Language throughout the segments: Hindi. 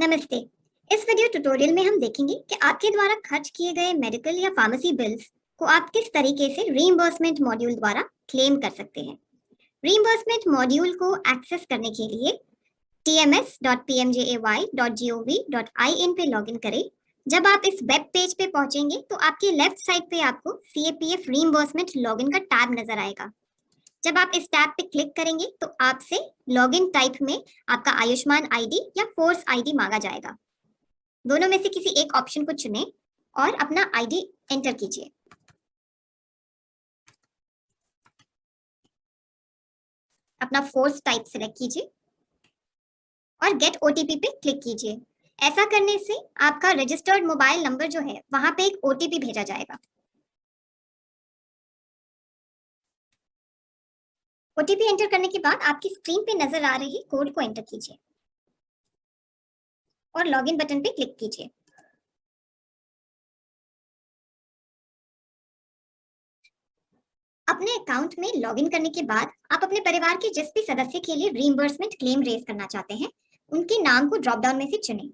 नमस्ते। इस वीडियो ट्यूटोरियल में हम देखेंगे कि आपके द्वारा खर्च किए गए मेडिकल या फार्मेसी बिल्स को आप किस तरीके से रीइंबर्समेंट मॉड्यूल द्वारा क्लेम कर सकते हैं। रीइंबर्समेंट मॉड्यूल को एक्सेस करने के लिए tms.pmjay.gov.in पे लॉगिन करें। जब आप इस वेब पेज पे पहुंचेंगे तो आपके लेफ्ट साइड पे आपको CAPF रीइंबर्समेंट लॉगिन का टैब नजर आएगा। जब आप इस टैब पे क्लिक करेंगे तो आपसे लॉगिन टाइप में आपका आयुष्मान आईडी या फोर्स आईडी मांगा जाएगा। दोनों में से किसी एक ऑप्शन को चुनें और अपना आईडी एंटर कीजिए। अपना फोर्स टाइप सेलेक्ट कीजिए और गेट ओटीपी पे क्लिक कीजिए। ऐसा करने से आपका रजिस्टर्ड मोबाइल नंबर जो है वहां पे एक ओटीपी भेजा जाएगा। ओटीपी एंटर करने के बाद आपकी स्क्रीन पे नजर आ रही कोड को एंटर कीजिए और लॉगिन बटन पे क्लिक कीजिए। अपने अकाउंट में लॉगिन करने के बाद आप अपने परिवार के जिस भी सदस्य के लिए रीइंबर्समेंट क्लेम रेज करना चाहते हैं उनके नाम को ड्रॉप डाउन में से चुनें।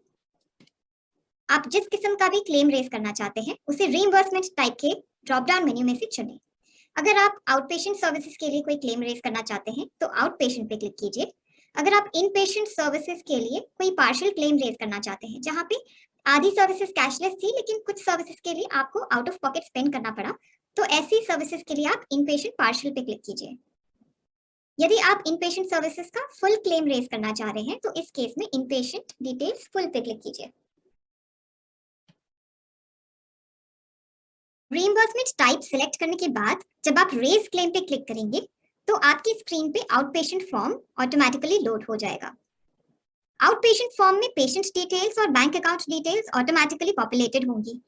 आप जिस किस्म का भी क्लेम रेज करना चाहते हैं उसे रीइंबर्समेंट टाइप के ड्रॉप डाउन मेन्यू में से चुनें। अगर आप आउट पेशेंट सर्विसेज के लिए कोई क्लेम रेज करना चाहते हैं तो आउट पेशेंट पे क्लिक कीजिए। अगर आप इन पेशेंट सर्विसेज के लिए कोई पार्शियल क्लेम रेज करना चाहते हैं जहां पे आधी सर्विसेज कैशलेस थी लेकिन कुछ सर्विसेज के लिए आपको आउट ऑफ पॉकेट स्पेंड करना पड़ा, तो ऐसी सर्विसेज के लिए आप इन पेशेंट पार्शियल पे क्लिक कीजिए। यदि आप इन पेशेंट सर्विसेज का फुल क्लेम रेज करना चाह रहे हैं तो इस केस में इन पेशेंट डिटेल्स फुल पे क्लिक कीजिए। रीइंबर्समेंट टाइप सिलेक्ट करने के बाद जब आप रेज क्लेम पे क्लिक करेंगे तो आपकी स्क्रीन पे out patient form automatically load हो जाएगा। आउट पेशेंट फॉर्म में पेशेंट डिटेल्स और bank account details automatically populated होंगी।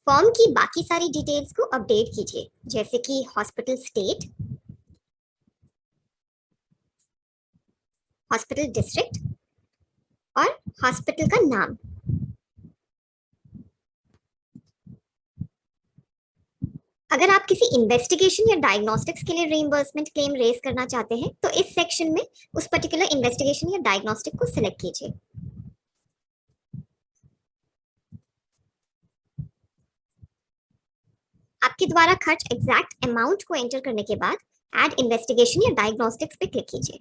फॉर्म की बाकी सारी डिटेल्स को अपडेट कीजिए, जैसे कि हॉस्पिटल स्टेट, हॉस्पिटल डिस्ट्रिक्ट और हॉस्पिटल का नाम। अगर आप किसी इन्वेस्टिगेशन या डायग्नोस्टिक्स के लिए रीइंबर्समेंट क्लेम रेज करना चाहते हैं तो इस सेक्शन में उस पर्टिकुलर इन्वेस्टिगेशन या डायग्नोस्टिक को सिलेक्ट कीजिए। आपके द्वारा खर्च एग्जैक्ट अमाउंट को एंटर करने के बाद ऐड इन्वेस्टिगेशन या डायग्नोस्टिक्स पे क्लिक कीजिए।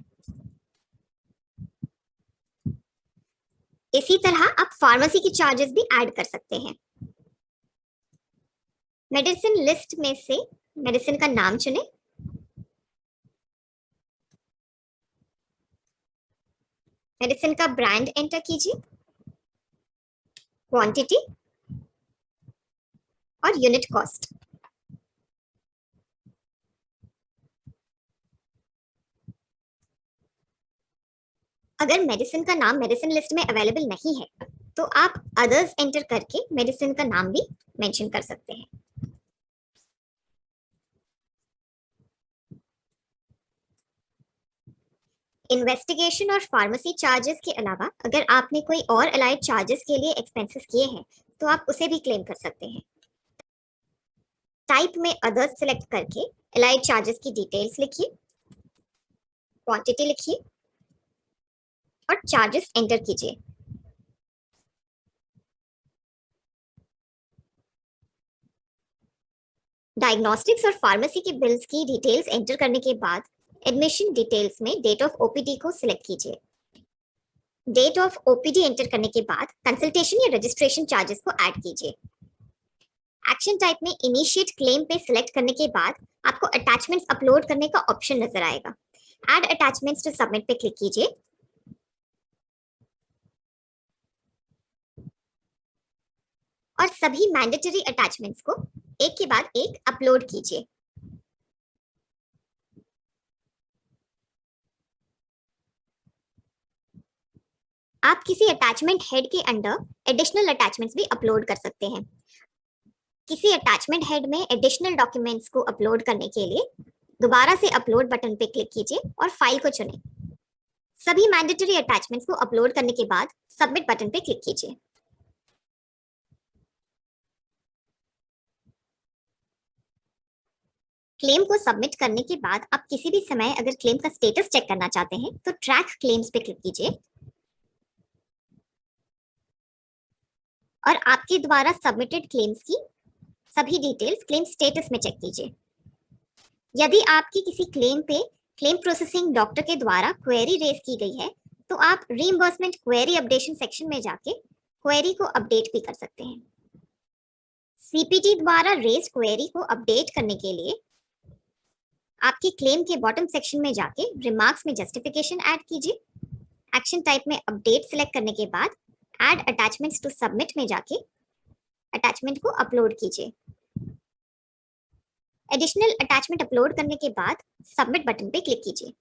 इसी तरह आप फार्मेसी की चार्जेस भी ऐड कर सकते हैं। मेडिसिन लिस्ट में से मेडिसिन का नाम चुनें, मेडिसिन का ब्रांड एंटर कीजिए, क्वांटिटी और यूनिट कॉस्ट। अगर मेडिसिन का नाम मेडिसिन लिस्ट में अवेलेबल नहीं है तो आप अदर्स एंटर करके मेडिसिन का नाम भी मेंशन कर सकते हैं। इन्वेस्टिगेशन और फार्मेसी चार्जेस के अलावा अगर आपने कोई और अलाइड चार्जेस के लिए एक्सपेंसेस किए हैं तो आप उसे भी क्लेम कर सकते हैं। टाइप में अदर्स सिलेक्ट करके अलाइड चार्जेस की डिटेल्स लिखिए, क्वांटिटी लिखिए और चार्जेस एंटर कीजिए। डायग्नोस्टिक्स और फार्मेसी के बिल्स की डिटेल्स एंटर करने के बाद एडमिशन डिटेल्स में डेट ऑफ ओपीडी को सिलेक्ट कीजिए। डेट ऑफ ओपीडी एंटर करने के बाद कंसल्टेशन या रजिस्ट्रेशन चार्जेस को ऐड कीजिए। एक्शन टाइप में इनिशिएट क्लेम पे सिलेक्ट करने के बाद आपको अटैचमेंट्स अपलोड करने का ऑप्शन नजर आएगा। ऐड अटैचमेंट्स टू सबमिट पे क्लिक कीजिए और सभी मैंडेटरी अटैचमेंट्स को एक के बाद एक अपलोड कीजिए। आप किसी अटैचमेंट हेड के अंडर एडिशनल अटैचमेंट्स भी अपलोड कर सकते हैं। किसी अटैचमेंट हेड में एडिशनल डॉक्यूमेंट्स को अपलोड करने के लिए दोबारा से अपलोड बटन पे क्लिक कीजिए और फाइल को चुनें। सभी मैंडेटरी अटैचमेंट्स को अपलोड करने के बाद सबमिट बटन पे क्लिक कीजिए। क्लेम को सबमिट करने के बाद आप किसी भी समय अगर क्लेम का स्टेटस चेक करना चाहते हैं तो ट्रैक क्लेम्स पे क्लिक कीजिए और आपके द्वारा सबमिटेड क्लेम्स की सभी डिटेल्स क्लेम स्टेटस में चेक कीजिए। यदि आपकी किसी क्लेम पे क्लेम प्रोसेसिंग डॉक्टर के द्वारा क्वेरी रेज की गई है तो आप रीइंबर्समेंट क्वेरी अपडेशन सेक्शन में जाके क्वेरी को अपडेट भी कर सकते हैं। सीपीटी द्वारा रेज क्वेरी को अपडेट करने के लिए आपकी क्लेम के बॉटम सेक्शन में जाके रिमार्क्स में जस्टिफिकेशन ऐड कीजिए। एक्शन टाइप में अपडेट सिलेक्ट करने के बाद ऐड अटैचमेंट्स टू सबमिट में जाके अटैचमेंट को अपलोड कीजिए। एडिशनल अटैचमेंट अपलोड करने के बाद सबमिट बटन पे क्लिक कीजिए।